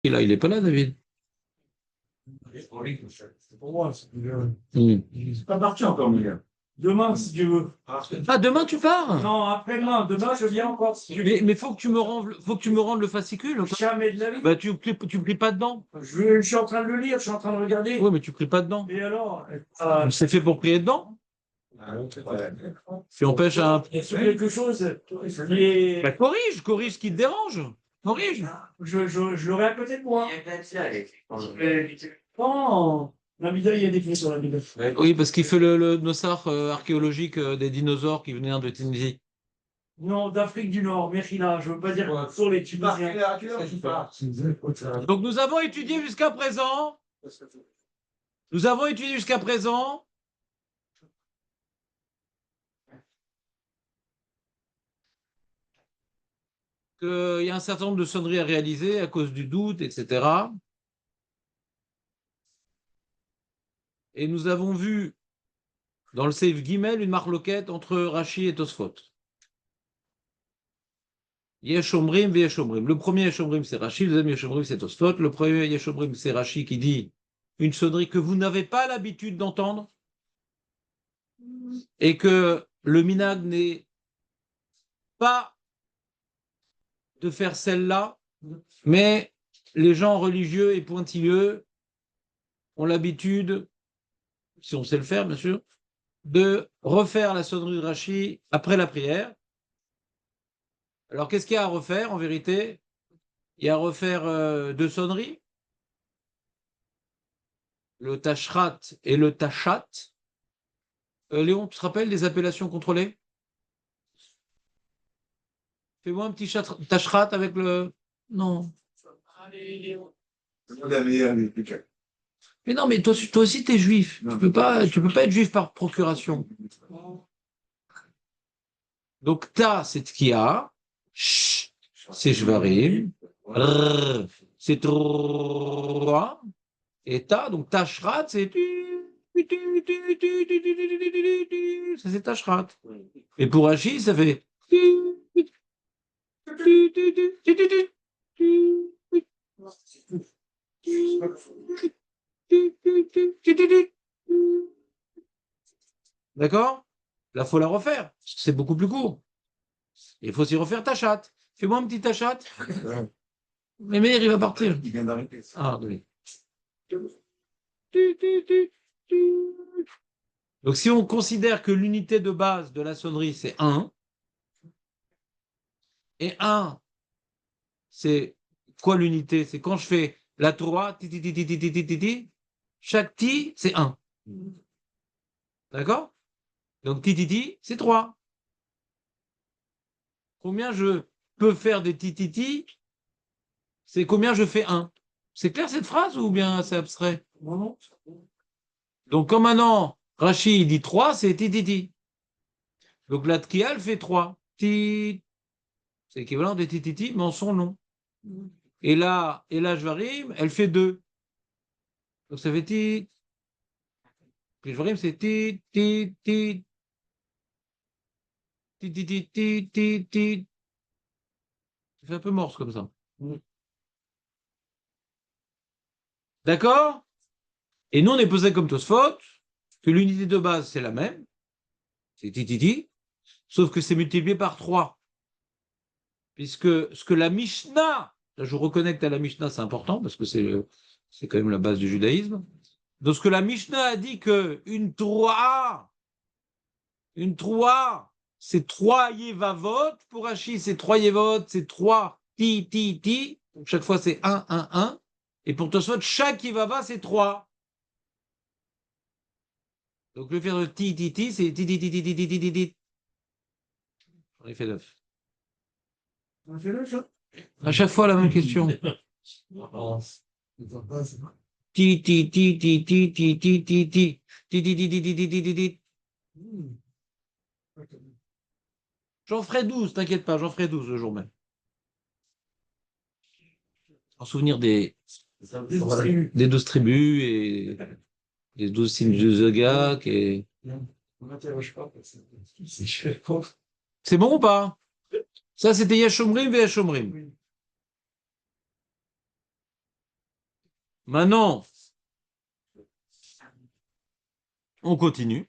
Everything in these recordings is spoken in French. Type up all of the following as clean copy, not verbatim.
Il est pas là, David. C'est pour moi. Hmm. C'est pas parti encore, mon gars. Demain, si tu veux. Ah, demain tu pars? Non, après-demain. Demain, je viens encore. Si tu veux. Mais faut que tu me rendes le fascicule. Jamais de la vie. Bah, tu pries pas dedans. Je suis en train de le lire, je suis en train de regarder. Oui, mais tu pries pas dedans. Et alors C'est fait pour prier dedans. Tu empêches un. sur quelque chose qui est. Bah, corrige ce qui te dérange. Corrige. Je l'aurai à côté de moi. Non, la Bible, il y a des clés sur la Bible. Oui, parce qu'il fait le dossard archéologique des dinosaures qui venaient de Tunisie. Non, d'Afrique du Nord, Mechila, je veux pas dire sur les Tunisiens. Donc nous avons étudié jusqu'à présent. Nous avons étudié jusqu'à présent. Qu'il y a un certain nombre de sonneries à réaliser à cause du doute, etc. Et nous avons vu dans le Seif Gimel une marloquette entre Rashi et Tosfot. Yesh Omrim ve Yesh Omrim. Le premier Yesh Omrim, c'est Rashi, le deuxième Yesh Omrim, c'est Tosfot. Le premier Yesh Omrim, c'est Rashi qui dit une sonnerie que vous n'avez pas l'habitude d'entendre et que le minag n'est pas de faire celle-là, mais les gens religieux et pointilleux ont l'habitude, si on sait le faire bien sûr, de refaire la sonnerie de Rashi après la prière. Alors qu'est-ce qu'il y a à refaire en vérité? Il y a à refaire deux sonneries, le tashrat et le tachat. Léon, tu te rappelles des appellations contrôlées? Fais-moi un petit tashrat avec le... Non. Mais non, mais toi aussi, tu es juif. Tu peux pas être juif par procuration. Donc, ta, c'est tkia. Sh, c'est shvarim. Rr, c'est trois. Et ta, donc tashrat, c'est... Ça, c'est tashrat. Et pour Hachi, ça fait... D'accord? Là, il faut la refaire. C'est beaucoup plus court. Il faut aussi refaire ta chatte. Fais-moi un petit ta chatte. Mais Meir, il va partir. Il vient d'arrêter. Ah, oui. Donc, si on considère que l'unité de base de la sonnerie, c'est 1, et 1, c'est quoi l'unité? C'est quand je fais la 3, ti, ti, ti, ti, ti, ti, ti, ti, ti, chaque ti, c'est 1. D'accord? Donc, ti, ti, ti, c'est 3. Combien je peux faire des ti, ti, ti? C'est combien je fais 1. C'est clair cette phrase ou bien c'est abstrait? Donc, comme maintenant, Rachid il dit 3, c'est ti, ti, ti. Donc, la tkia, elle fait 3. Ti. C'est l'équivalent des ti, ti, ti, mais en son nom. Et là, Jvarim, elle fait 2. Donc, ça fait ti. Puis Jvarim, c'est ti, ti, ti. Ti, ti, ti, ti, ti, ti. Ça fait un peu morse comme ça. D'accord? Et nous, on est posé comme Tosfot, que l'unité de base, c'est la même. C'est ti, ti, ti. Sauf que c'est multiplié par 3. Puisque ce que la Mishnah, là je reconnecte à la Mishnah, c'est important, parce que c'est quand même la base du judaïsme. Donc ce que la Mishnah a dit que une troua, c'est 3 yevavot, pour Rashi, c'est 3 yevavot, c'est 3 ti, ti, ti. Donc chaque fois, c'est 1, 1, 1. Et pour Tosfot, chaque yevava, c'est 3. Donc le faire de ti, ti, ti, c'est ti, ti, ti, ti, ti, ti, ti, ti, ti. J'en ai fait 9. À chaque fois, la même question. Ti, ti, ti, ti, ti, ti, ti, ti, ti. Ti, ti, ti, ti, ti, ti, ti, ti, ti. J'en ferai 12, t'inquiète pas, j'en ferai 12 le jour même. En souvenir des 12 tribus et des 12 signes de Zodiac et... C'est bon ou pas? Ça, c'était Yashomrim et Yashomrim. Maintenant, on continue.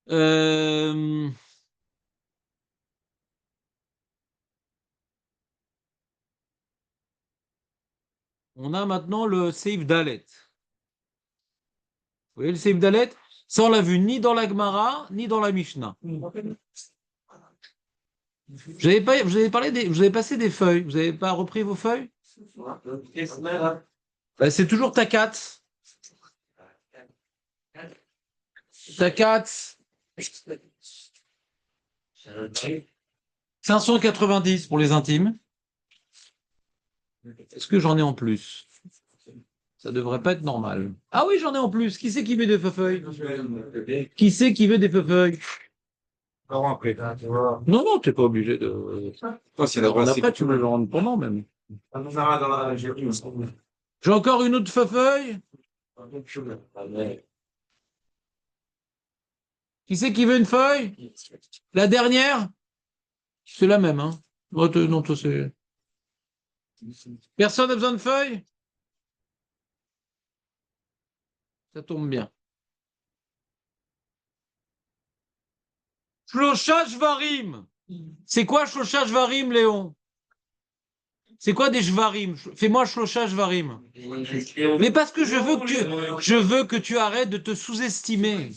Euh, on a maintenant le Seif Dalet. Vous voyez le Seif Dalet? Ça, on l'a vu ni dans la Gemara, ni dans la Mishnah. Vous avez parlé vous avez passé des feuilles. Vous n'avez pas repris vos feuilles? Ben, c'est toujours Takat. Takat. 590 pour les intimes. Est-ce que j'en ai en plus? Ça devrait pas être normal. Ah oui, j'en ai en plus. Qui c'est qui veut des feuilles? Qui c'est qui veut des feuilles? Non, non, t'es pas obligé de. Après, tu me le rends pendant même. J'ai encore une autre feuille. Qui c'est qui veut une feuille? La dernière? C'est la même, hein? Non, toi, c'est. Personne n'a besoin de feuilles? Ça tombe bien. Shlosha Shvarim. C'est quoi Shlosha Shvarim, Léon? C'est quoi des Shvarim? Fais-moi Shlosha Shvarim. Mais parce que je veux que tu arrêtes de te sous-estimer.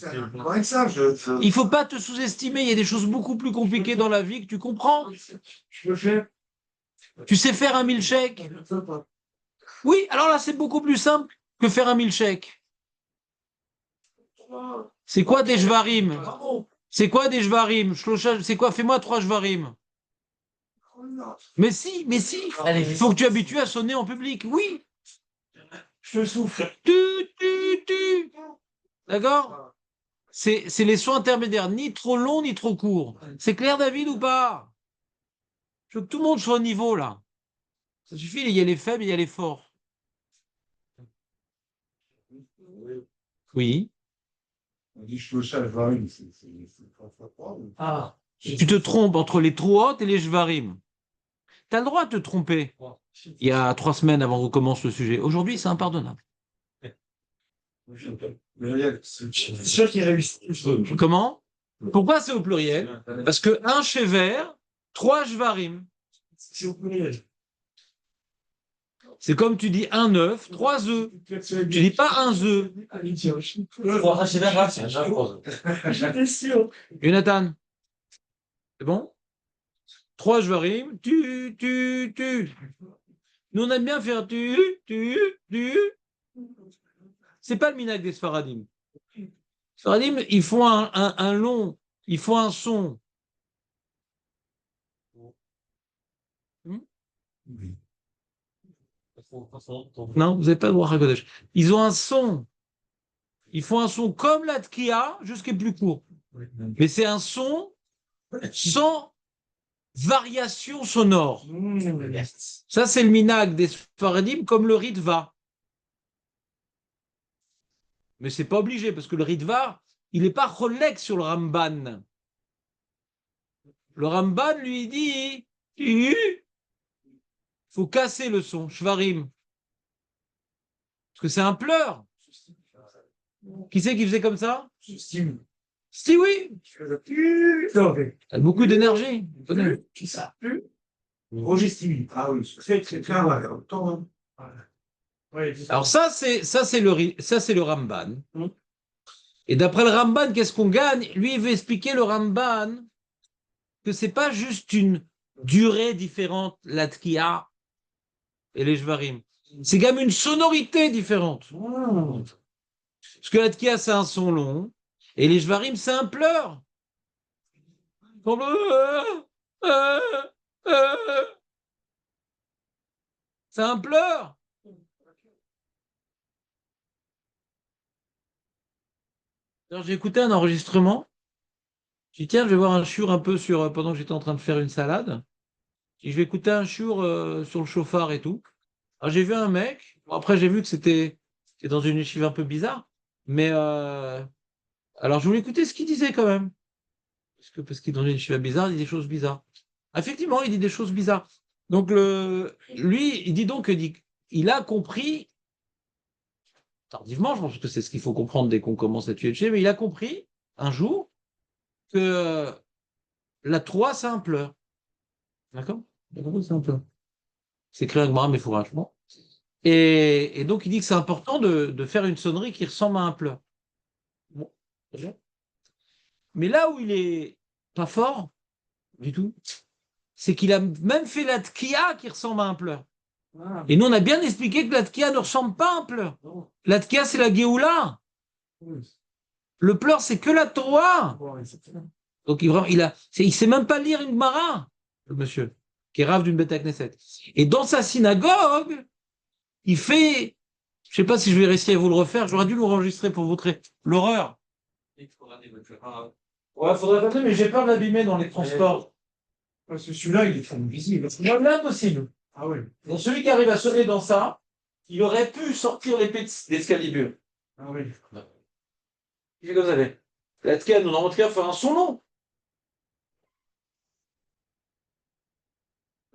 Il faut pas te sous-estimer. Il y a des choses beaucoup plus compliquées dans la vie que tu comprends. Tu sais faire un milkshake? Oui, alors là, c'est beaucoup plus simple que faire un milkshake. C'est quoi des Shvarim? C'est quoi des Shvarim? C'est quoi? Fais-moi 3 Shvarim. Mais si, il faut que tu habitues à sonner en public. Oui. Je souffle. Tu. D'accord? C'est les sons intermédiaires, ni trop longs, ni trop courts. C'est clair, David, ou pas? Je veux que tout le monde soit au niveau, là. Ça suffit, il y a les faibles, il y a les forts. Oui. Ah. Tu te trompes entre les trop hautes et les Shvarim. Tu as le droit de te tromper. Il y a 3 semaines avant qu'on commence le sujet. Aujourd'hui, c'est impardonnable. C'est sûr qu'il réussit. Comment? Pourquoi c'est au pluriel? Parce que un shever, 3 Shvarim. C'est au pluriel. C'est comme tu dis un œuf, 3 œufs. Tu dis pas un œuf. J'étais sûr. Jonathan, c'est bon? 3 Shvarim, tu. Nous, on aime bien faire tu. C'est pas le minhag des Sfaradim. Les Sfaradim, ils font un long, ils font un son. Non, vous n'avez pas le droit à Hakodesh. Ils ont un son. Ils font un son comme la tkia, juste qui est plus court. Mais c'est un son sans variation sonore. Ça, c'est le minhag des Sfaradim, comme le Ritva. Mais c'est pas obligé, parce que le Ritva, il n'est pas relègue sur le Ramban. Le Ramban lui dit il faut casser le son, Shvarim. Parce que c'est un pleur. Qui c'est qui faisait comme ça? Si oui. Elle a beaucoup d'énergie. Qui ça? Roger Stevie. Ah oui, c'est clair. Alors ça c'est le Ramban. Et d'après le Ramban, qu'est-ce qu'on gagne? Lui, il veut expliquer le Ramban que c'est pas juste une durée différente, la tkia et les Shvarim. C'est quand même une sonorité différente. Parce que la tkia, c'est un son long, et les Shvarim, c'est un pleur. Comme c'est un pleur. Alors, j'ai écouté un enregistrement. J'ai dit, tiens, je vais voir un shiur un peu sur, pendant que j'étais en train de faire une salade. Et je vais écouter un shiur sur le chauffard et tout. Alors, j'ai vu un mec. Bon, après, j'ai vu que c'était dans une yeshiva un peu bizarre. Mais alors, je voulais écouter ce qu'il disait quand même. Parce qu'il est dans une yeshiva bizarre, il dit des choses bizarres. Effectivement, il dit des choses bizarres. Donc, lui, il dit donc il a compris, tardivement, je pense que c'est ce qu'il faut comprendre dès qu'on commence à tuer mais il a compris un jour que la Troie, c'est un pleur. D'accord? Il a compris que c'est un pleur. C'est écrit avec Maram et Fourage. Bon. Et donc, il dit que c'est important de faire une sonnerie qui ressemble à un pleur. Bon, très bien. Mais là où il est pas fort du tout, c'est qu'il a même fait la tkia qui ressemble à un pleur. Ah, Et nous, on a bien expliqué que la tkia ne ressemble pas à un pleur. non. La tkia, c'est la Géoula. Oui. Le pleur, c'est que la Torah. Ouais, c'est ça. Donc, il sait même pas lire une Gemara, le monsieur, qui est rave d'une bête à Knesset. Et dans sa synagogue, il fait, je sais pas si je vais réussir à vous le refaire, j'aurais dû l'enregistrer pour vous montrer l'horreur. Ouais, faudrait pas, mais j'ai peur de l'abîmer dans les transports. Parce que celui-là, il est très visible. Non, l'impossible. Ah oui. Donc, celui qui arrive à sonner dans ça, il aurait pu sortir l'épée d'Excalibur. Ah oui. Il fait comme ça, fait. La tkia, non, en tout cas, fait un son long.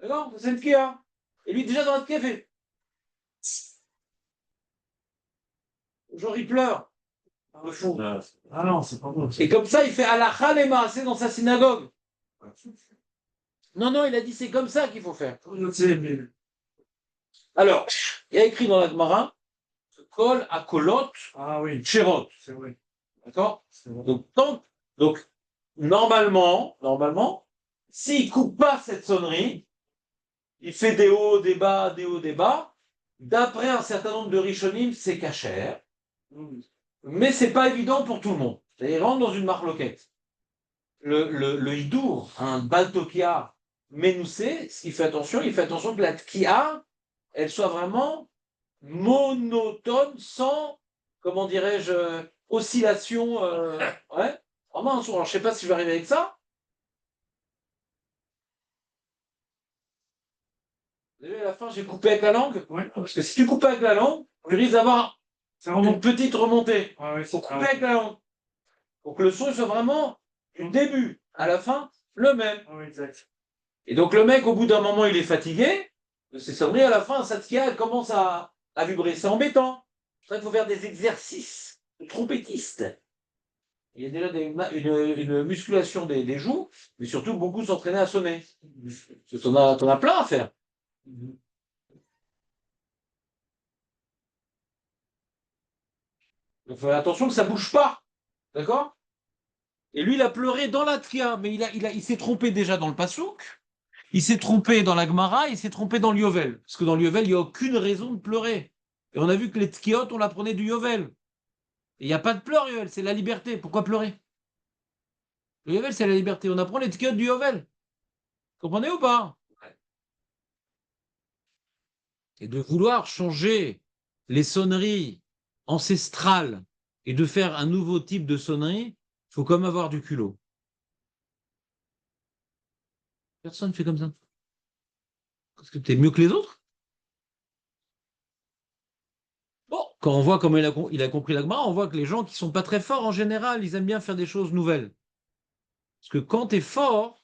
D'accord? C'est une tkia. Et lui, déjà, dans la tkia, il fait. Genre, il pleure. Le fond. Ah non, c'est pas bon. Et comme ça, il fait halakha les maaseh dans sa synagogue. Non, non, il a dit c'est comme ça qu'il faut faire. Je sais, mais... Alors, il y a écrit dans la Gemara, kol à kolot, Ah oui, cherot. c'est vrai. D'accord? C'est vrai. Donc, normalement, s'il coupe pas cette sonnerie, il fait des hauts, des bas, des hauts, des bas. D'après un certain nombre de rishonim, c'est cachère. Mais c'est pas évident pour tout le monde. Il rentre dans une marloquette. Le hidour, un baltokia ménoussé, il fait attention que la tkia, elle soit vraiment monotone, sans, comment dirais-je, oscillation. Ouais, vraiment un son. Alors, je sais pas si je vais arriver avec ça. Vous avez vu, à la fin, j'ai coupé avec la langue. Ouais. Parce que si tu coupes avec la langue, tu risques d'avoir Ça une remonte. petite remontée. Ah oui, Il faut c'est couper avec la langue. Pour que le son soit vraiment du début à la fin le même. Ah oui, exact. Et donc le mec, au bout d'un moment, il est fatigué. De ses sonneries, à la fin, sa tkia, elle commence à vibrer. C'est embêtant. C'est vrai qu'il faut faire des exercices de trompettiste. Il y a déjà une musculation des joues, mais surtout beaucoup s'entraîner à sonner. Parce que t'en as plein à faire. Donc, faut faire attention que ça bouge pas. D'accord? Et lui, il a pleuré dans la tkia, mais il s'est trompé déjà dans le pasouk. Il s'est trompé dans la Gemara, il s'est trompé dans le Yovel. Parce que dans le Yovel, il n'y a aucune raison de pleurer. Et on a vu que les tkiot, on l'apprenait du Yovel. Et il n'y a pas de pleurs, Yovel, c'est la liberté. Pourquoi pleurer? Le Yovel, c'est la liberté. On apprend les tkiot du Yovel. Comprenez ou pas? Et de vouloir changer les sonneries ancestrales et de faire un nouveau type de sonnerie, il faut comme avoir du culot. Personne ne fait comme ça. Parce que tu es mieux que les autres. Bon, quand on voit comment il a compris la Gemara, on voit que les gens qui sont pas très forts, en général, ils aiment bien faire des choses nouvelles. Parce que quand tu es fort,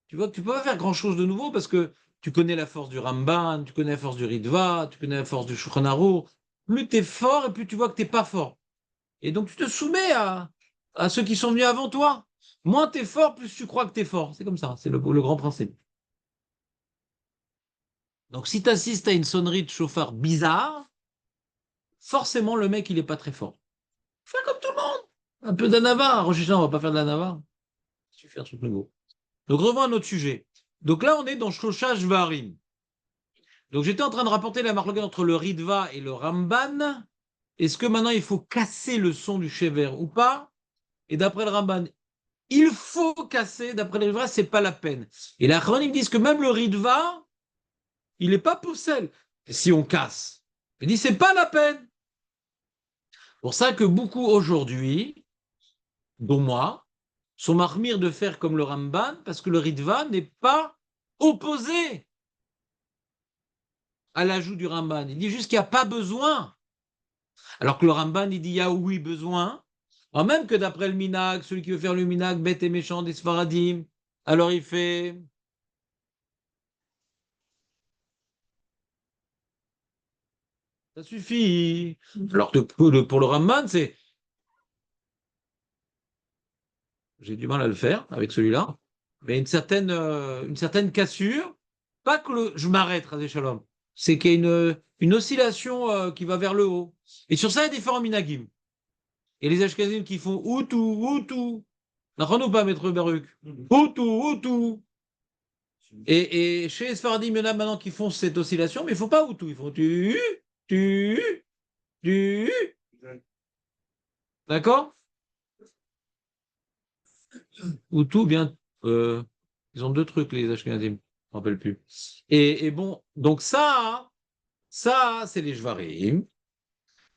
tu vois que tu peux pas faire grand-chose de nouveau parce que tu connais la force du Ramban, tu connais la force du Ritva, tu connais la force du Shulchan Aruch. Plus tu es fort et plus tu vois que tu n'es pas fort. Et donc tu te soumets à ceux qui sont venus avant toi. Moins tu es fort, plus tu crois que tu es fort. C'est comme ça, c'est le grand principe. Donc si tu assistes à une sonnerie de chauffard bizarre, forcément le mec il est pas très fort. Fais comme tout le monde. Un peu d'anava. Rosh Hashanah, on va pas faire de l'anava. Tu fais un truc nouveau. Donc revenons à notre sujet. Donc là on est dans Shloshah Shvarim. Donc j'étais en train de rapporter la marloquette entre le Ritva et le Ramban. Est-ce que maintenant il faut casser le son du Shever ou pas? Et d'après le Ramban, il faut casser. D'après le Ritva, c'est pas la peine. Et la chronique disent que même le Ritva, il n'est pas poussel. Si on casse, il dit c'est pas la peine. Pour ça que beaucoup aujourd'hui, dont moi, sont marmires de faire comme le Ramban parce que le Ritva n'est pas opposé à l'ajout du Ramban. Il dit juste qu'il n'y a pas besoin. Alors que le Ramban, il dit il y a oui besoin. Alors même que d'après le Minag, celui qui veut faire le Minag, bête et méchant des Sfaradim, alors il fait Ça suffit. Alors que pour le Ramban, c'est. J'ai du mal à le faire avec celui-là, mais une certaine cassure. Pas que je m'arrête, Razé Shalom. C'est qu'il y a une oscillation qui va vers le haut. Et sur ça, il y a différents minagim. Et les Ashkenazim qui font Outou, Outou. N'achon ou pas, maître Baruch? Outou, Outou. Et chez les Sfaradim, il y en a maintenant qui font cette oscillation, mais il ne faut pas Outou. Ils font tu, tu. D'accord? Outou, bien. Ils ont deux trucs, les Ashkenazim. Je ne me rappelle plus. Et bon, donc ça, c'est les Jvarim.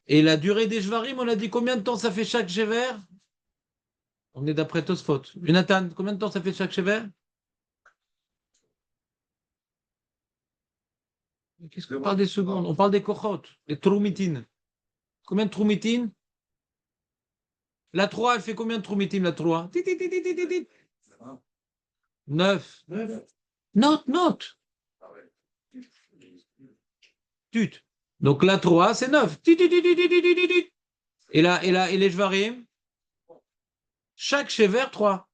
Et la durée des Jvarim, on a dit combien de temps ça fait chaque Shever? On est d'après Tosfot. Jonathan, combien de temps ça fait chaque Shever? Qu'est-ce qu'on parle des secondes? On parle des Kochot, des Troumitin. Combien de Troumitin? La 3, elle fait combien de Troumitin, la 3? 9. Note. Tut. Donc la 3, c'est 9. Et les Jvarim? Chaque Shever, 3.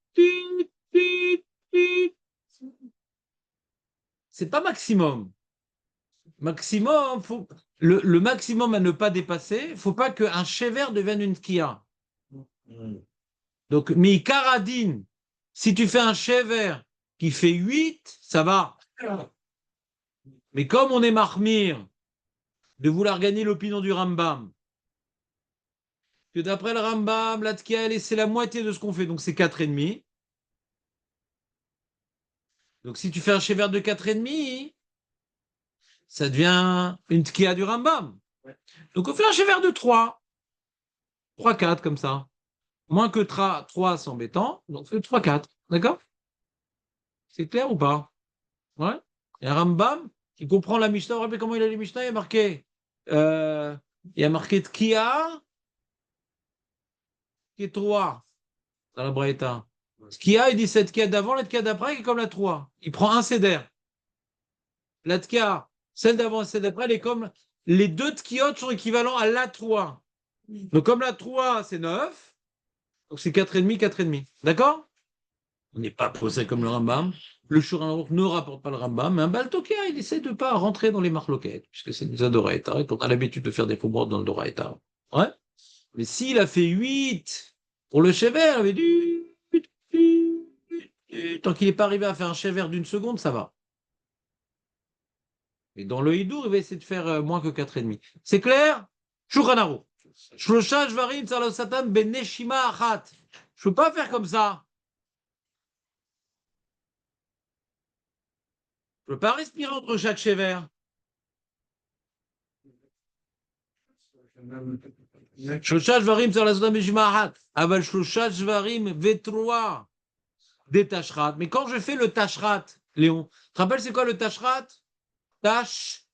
C'est pas maximum. Maximum, le maximum à ne pas dépasser, il ne faut pas qu'un Shever devienne une Kia. Donc, mi Karadine, si tu fais un Shever qui fait 8, ça va. Mais comme on est Mahmir de vouloir gagner l'opinion du Rambam, que d'après le Rambam, la Tkia, c'est la moitié de ce qu'on fait, donc c'est 4,5. Donc si tu fais un Shever de 4,5, ça devient une Tkia du Rambam. Donc on fait un Shever de 3. 3-4 comme ça. Moins que 3, c'est embêtant, donc on fait 3-4. D'accord? C'est clair ou pas? Ouais. Et un Rambam qui comprend la Mishnah. Vous vous rappelez comment il a les Mishnah? Euh, il y a marqué Tkia, qui est 3 dans la Braïta. Tkia, il dit cette Tkia d'avant, la Tkia d'après, qui est comme la 3. Il prend un céder. La Tkia, celle d'avant et celle d'après, elle est comme. Les deux Tkiot sont équivalents à la 3. Donc comme la 3, c'est 9, donc c'est 4,5, 4,5. D'accord? On n'est pas posé comme le Rambam. Le Shulchan ne rapporte pas le Rambam, mais un Baltokia, il essaie de ne pas rentrer dans les marloquettes, puisque c'est des Adoraïta, et qu'on a l'habitude de faire des faux dans le Doraïta. Ouais. Mais s'il a fait 8 pour le Chever, il avait dit. Tant qu'il n'est pas arrivé à faire un Chever d'une seconde, ça va. Et dans le Hidour, il va essayer de faire moins que 4,5. C'est clair? Shulchan Aruch. Shlosha Shvarim Tzarlo Satan Ben Neshima Achat. Je ne peux pas faire comme ça. Je ne peux pas respirer entre chaque Chever. שלושה שברים צריך לעשות בנשימה אחת, אבל שלושה שברים ותרועה des tashrat. Mais quand je fais le tashrat, Léon, tu te rappelles c'est quoi le tashrat? Tash.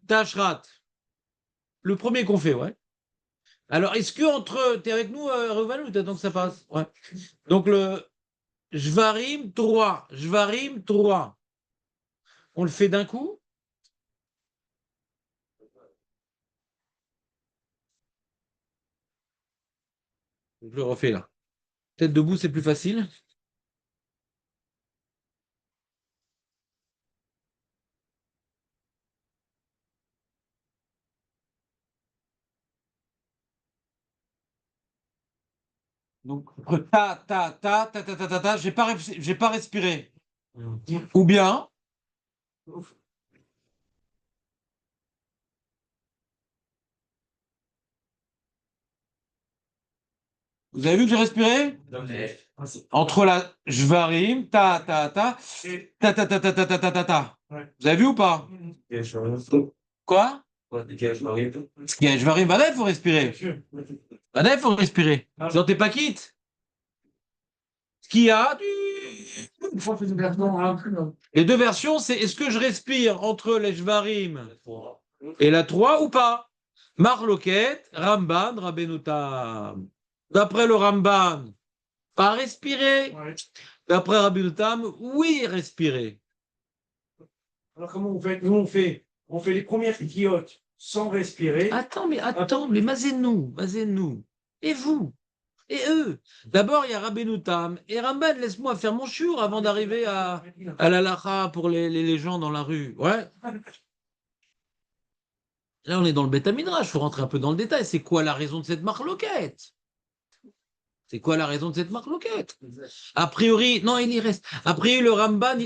Tashrat. Le premier qu'on fait, ouais. Alors, est-ce que entre. T'es avec nous, Reuven, ou t'attends que ça passe? Ouais. Donc, le Jvarim 3. Jvarim 3. On le fait d'un coup? Je le refais là. Peut-être debout, c'est plus facile. Donc, j'ai pas respiré. Ou bien, vous avez vu que j'ai respiré? Entre la jvarim, ta. Vous avez vu ou pas? Quoi? Il y a jvarim, bah là, il faut respirer. Bah là, il faut respirer. Sinon, t'es pas quitte. Ce qu'il y a, les deux versions, c'est est-ce que je respire entre les jvarim et la 3 ou pas? Marloquet, Ramban, Rabbeinu Tam. D'après le Ramban, pas respirer. Ouais. D'après Rabbi Tam, oui, respirer. Alors, comment on fait? Nous, on fait les premières quillottes sans respirer. Attends, mais Mazez-nous. Et vous? Et eux? D'abord, il y a Rabbi Tam. Et Ramban, laisse-moi faire mon chiour avant d'arriver à l'halakha pour les gens dans la rue. Ouais. Là, on est dans le Beth Midrash, il faut rentrer un peu dans le détail. C'est quoi la raison de cette marloquette? C'est quoi la raison de cette marloquette? A priori, non, il y reste. A priori, le Ramban,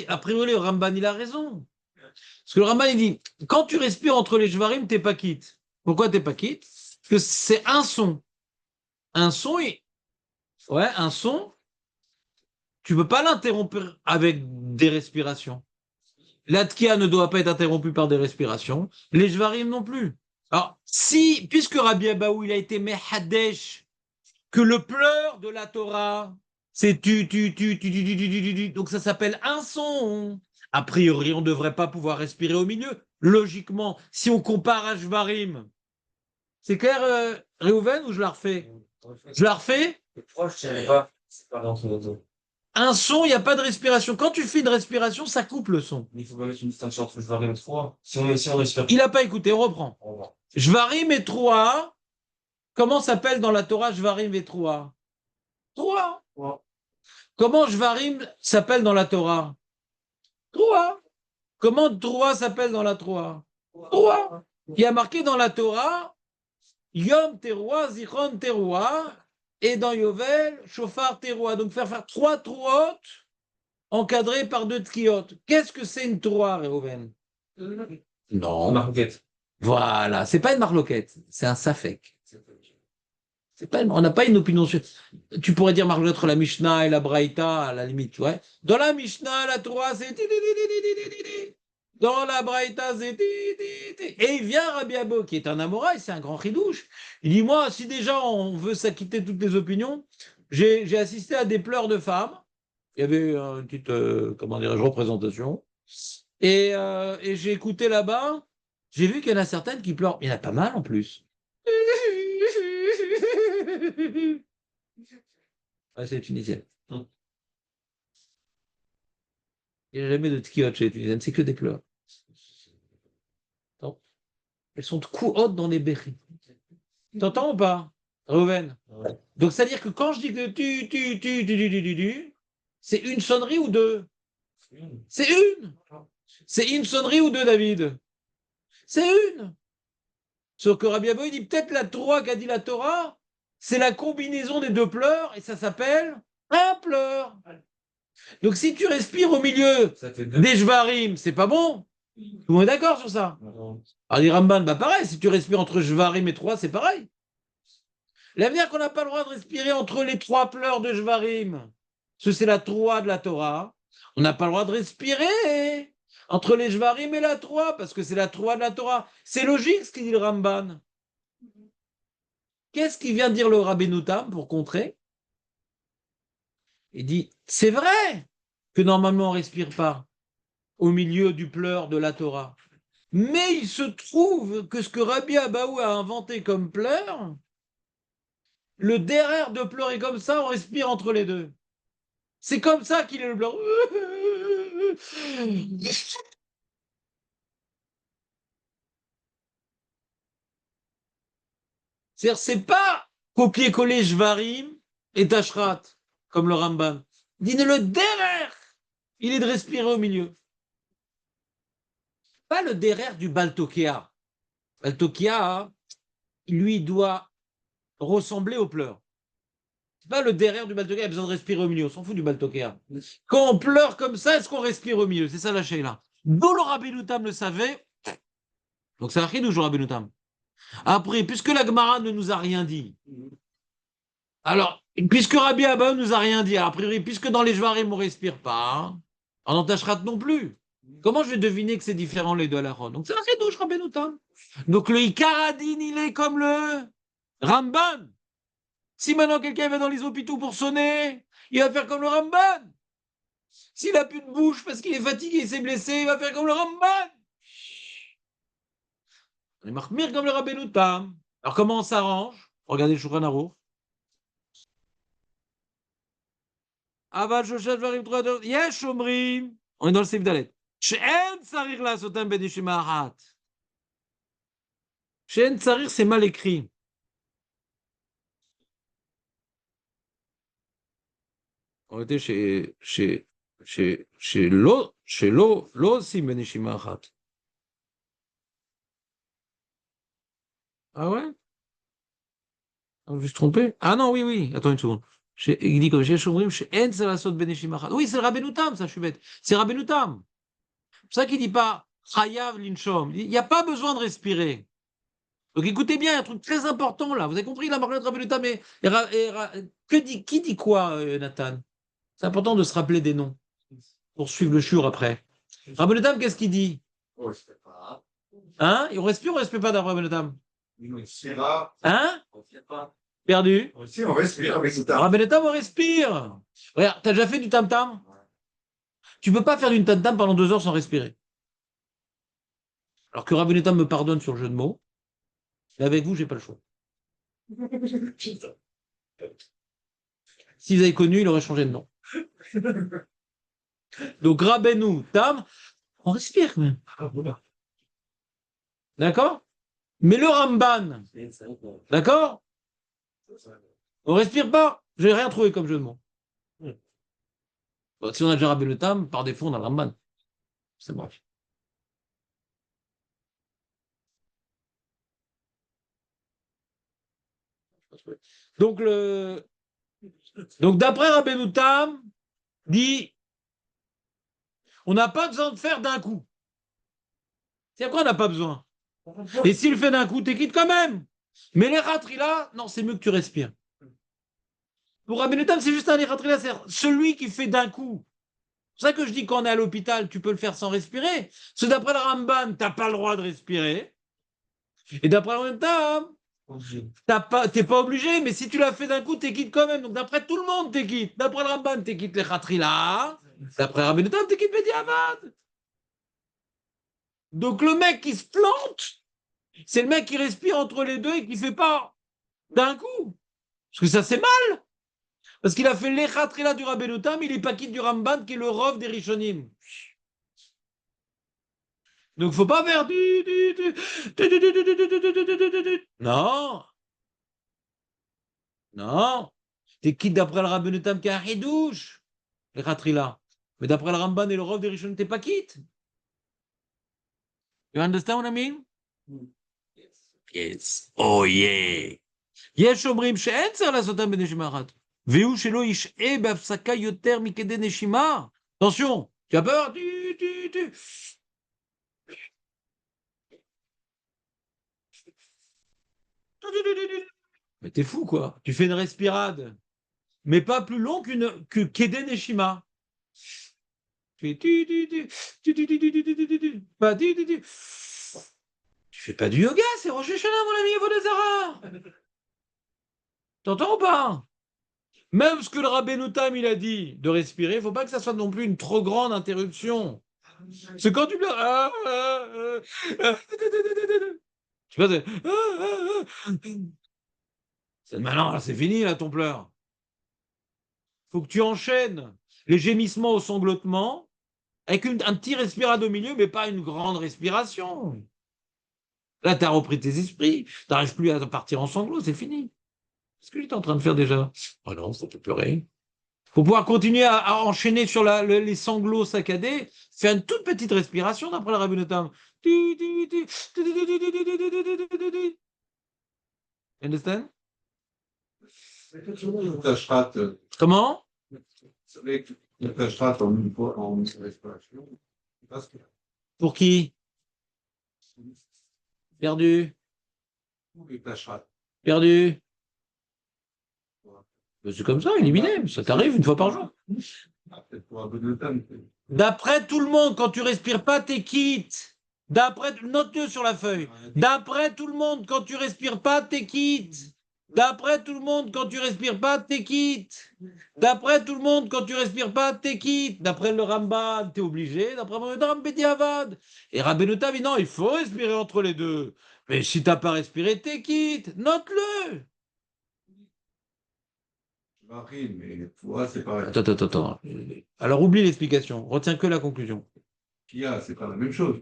il a raison. Parce que le Ramban, il dit, quand tu respires entre les Jvarim, t'es pas quitte. Pourquoi t'es pas quitte? Parce que c'est un son. Un son, un son, tu peux pas l'interrompre avec des respirations. L'Atkia ne doit pas être interrompu par des respirations. Les Jvarim non plus. Alors, si, puisque Rabbi Abaou, il a été Mehadesh, que le pleur de la Torah, c'est tu. Donc ça s'appelle un son. A priori, on ne devrait pas pouvoir respirer au milieu. Logiquement, si on compare à Jvarim, c'est clair, Réhouven, ou je la refais? Je la refais? Proche, je ne savais pas. C'est pas dans ton auto. Un son, il n'y a pas de respiration. Quand tu fais une respiration, ça coupe le son. Il faut pas mettre une distinction entre Jvarim et 3. Si on respire. Il n'a pas écouté, on reprend. Au revoir. Jvarim et Troa, comment s'appelle dans la Torah Jvarim et Troa? Troa. Ouais. Comment Jvarim s'appelle dans la Torah? Troa. Comment Troa s'appelle dans la Troa? Troa. Il y a marqué dans la Torah Yom Teroa, Zichron Teroa, et dans Yovel, Shofar Teroa. Donc faire 3 Troot encadrés par 2 Tkiot. Qu'est-ce que c'est une Troa, Réhouven? Non. Marquette. Voilà, c'est pas une marloquette, c'est un safek. On n'a pas une opinion sur. Tu pourrais dire marloquette entre la Mishnah et la Braïta, à la limite, ouais. Dans la Mishnah, la Torah, c'est. Dans la Braïta, c'est. Et il vient Rabbi Abo, qui est un Amoraï, c'est un grand chidouche. Il dit, moi, si déjà on veut s'acquitter de toutes les opinions, j'ai assisté à des pleurs de femmes. Il y avait une petite, comment dirais-je, représentation. Et j'ai écouté là-bas, j'ai vu qu'il y en a certaines qui pleurent. Il y en a pas mal en plus. Ah, c'est tunisienne. Il n'y a jamais de tkiotes chez les tunisiennes, c'est que des pleurs. Non. Elles sont hautes dans les berries. T'entends ou pas, Reuven? Ouais. Donc, c'est-à-dire que quand je dis que c'est une sonnerie ou deux? C'est une. C'est une sonnerie ou deux, David? C'est une. Sauf que Rabbi Abo, il dit peut-être la Torah qu'a dit la Torah, c'est la combinaison des deux pleurs et ça s'appelle un pleur. Donc si tu respires au milieu Ça fait 2. des Jvarim, c'est pas bon. Tout le monde est d'accord sur ça? Alors les Ramban, bah pareil, si tu respires entre Jvarim et 3, c'est pareil. L'avenir qu'on n'a pas le droit de respirer entre les 3 pleurs de Jvarim, parce que c'est la Torah de la Torah, on n'a pas le droit de respirer entre les Jvarim et la Torah, parce que c'est la Torah de la Torah. C'est logique ce qu'il dit le Ramban. Qu'est-ce qu'il vient dire le Rabbeinu Tam pour contrer? Il dit, c'est vrai que normalement on ne respire pas au milieu du pleur de la Torah. Mais il se trouve que ce que Rabbi Abaou a inventé comme pleur, le derrière de pleurer comme ça, on respire entre les deux. C'est comme ça qu'il est le pleur. C'est-à-dire, c'est pas copier-coller Jvarim et Tashrat, comme le Ramban. Il dit, le derrière, il est de respirer au milieu. Pas le derrière du Baltokea. Baltokea, lui, doit ressembler au pleur. C'est pas le derrière du Baltokea, il a besoin de respirer au milieu. On s'en fout du Baltokea. Quand on pleure comme ça, est-ce qu'on respire au milieu? C'est ça la là. D'où le Rabbeinu Tam le savait. Donc c'est un chidouche, le Rabbeinu Tam. Après, puisque la Gemara ne nous a rien dit, alors, puisque Rabbi Abba ne nous a rien dit, a priori, puisque dans les Jvarim on ne respire pas, en Tashrat non plus, comment je vais deviner que c'est différent les deux à la ronde? Donc c'est un chidouche, Rabbeinu Tam. Donc le Ikaradin, il est comme le Ramban. Si maintenant quelqu'un va dans les hôpitaux pour sonner, il va faire comme le Ramban. S'il a plus de bouche parce qu'il est fatigué, il s'est blessé, il va faire comme le Ramban. On est marmire comme le Rabbeinu Tam. Alors comment on s'arrange? Regardez le Shulchan Aruch. Aval Shosha Dvarim Troa Yesh Omrim. On est dans le Seif Dalet. She'en Tsarir Lasotam Benishima Achat. She'en Tsarir, c'est mal écrit. On était chez l'eau aussi Benishima Achat. Ah ouais? Je me suis trompé? Ah non, oui, oui. Attends une seconde. Il dit comme chez Shomrim, chez En Salasot Beneshim Achat. Oui, c'est le Rabbeinu Tam, ça, je suis bête. C'est Rabbeinu Tam. C'est pour ça qu'il dit pas Chayav Linchom. Il n'y a pas besoin de respirer. Donc écoutez bien, il y a un truc très important là. Vous avez compris la marque de Rabbeinu Tam qui dit quoi, Nathan? C'est important de se rappeler des noms pour suivre le shur après. Rabbeinu Tam, qu'est-ce qu'il dit? On respecte pas. Hein? On respire ou on respire pas d'après Rabbeinu Tam? On respire pas. Hein? On ne pas. Perdu? Si, on respire avec ce temps. Rabbeinu Tam, on respire. Regarde, t'as déjà fait du tam-tam? Tu peux pas faire d'une tam-tam pendant 2 heures sans respirer. Alors que Rabbeinu Tam me pardonne sur le jeu de mots, mais avec vous, j'ai pas le choix. Si vous avez connu, il aurait changé de nom. Donc Rabbeinu Tam, on respire quand même. D'accord? Mais le Ramban, d'accord? On respire pas. J'ai rien trouvé comme jeu de mots. Bon, si on a déjà Rabbeinu Tam, par défaut, on a le Ramban. C'est bon. Donc, d'après Rabbeinu Tam, dit, on n'a pas besoin de faire d'un coup. C'est à quoi on n'a pas besoin? Et s'il fait d'un coup, t'es quitte quand même. Mais les là, non, c'est mieux que tu respires. Pour Rabbeinu Tam, c'est juste un là, c'est celui qui fait d'un coup. C'est ça que je dis quand on est à l'hôpital, tu peux le faire sans respirer. Parce que d'après le Ramban, t'as pas le droit de respirer. Et d'après le Ramban, t'es pas obligé, mais si tu l'as fait d'un coup, t'es quitte quand même. Donc d'après tout le monde, t'es quitte. D'après le Ramban, t'es quitte les là. D'après Rabbeinu Tam, t'es quitte Bediavad. Donc le mec qui se plante, c'est le mec qui respire entre les deux et qui fait pas d'un coup. Parce que ça c'est mal. Parce qu'il a fait l'Echatrila du Rabbeinu Tam, il est pas quitte du Ramban qui est le Rov des Rishonim. Donc faut pas faire non. Non. T'es quitte d'après le Rabbeinu Tam qui est un Hidouche. L'Echatrila. Mais d'après le Ramban et le Rov des Rishonim, t'es pas quitte. You understand what I mean? Yes. Oh yeah. יש אומרים שאין צריך לעשותם בנשימה אחת. והוא שלא ישעה בהפסקה יותר מכדי נשימה. Attention, tu as peur? Mais t'es fou quoi. Tu fais une respirade, mais pas plus long que Kede Neshima. Tu fais tu fais pas du yoga, c'est Rosh Hashanah, mon ami Avodazara. T'entends ou pas? Même ce que le Rabbeinu Tam il a dit de respirer, il ne faut pas que ça soit non plus une trop grande interruption. C'est quand tu pleures. Tu vois, c'est malin, c'est fini là ton pleur. Faut que tu enchaînes les gémissements au sanglotement avec un petit respirade au milieu, mais pas une grande respiration. Là, tu as repris tes esprits, tu n'arrives plus à partir en sanglots, c'est fini. Qu'est-ce que j'étais en train de faire déjà? Oh non, ça peut pleurer. Pour pouvoir continuer à enchaîner sur les sanglots saccadés, faire une toute petite respiration d'après le Rabbeinu Tam. You understand? Comment? Pour qui? Perdu. Perdu. C'est comme ça, éliminé. Ça t'arrive une fois par jour. D'après tout le monde, quand tu respires pas, t'es quitte. Note-le sur la feuille. D'après tout le monde, quand tu respires pas, t'es quitte. D'après tout le monde, quand tu respires pas, t'es quitte. D'après tout le monde, quand tu respires pas, t'es quitte. D'après le Ramban, t'es obligé. D'après le Ramban, Bediavad. Et Rabbeinu Tam, non, il faut respirer entre les deux. Mais si t'as pas respiré, t'es quitte. Note-le. Shvarim, mais Tfua, c'est pareil. Attends. Alors, oublie l'explication. Retiens que la conclusion. Kia, c'est pas la même chose.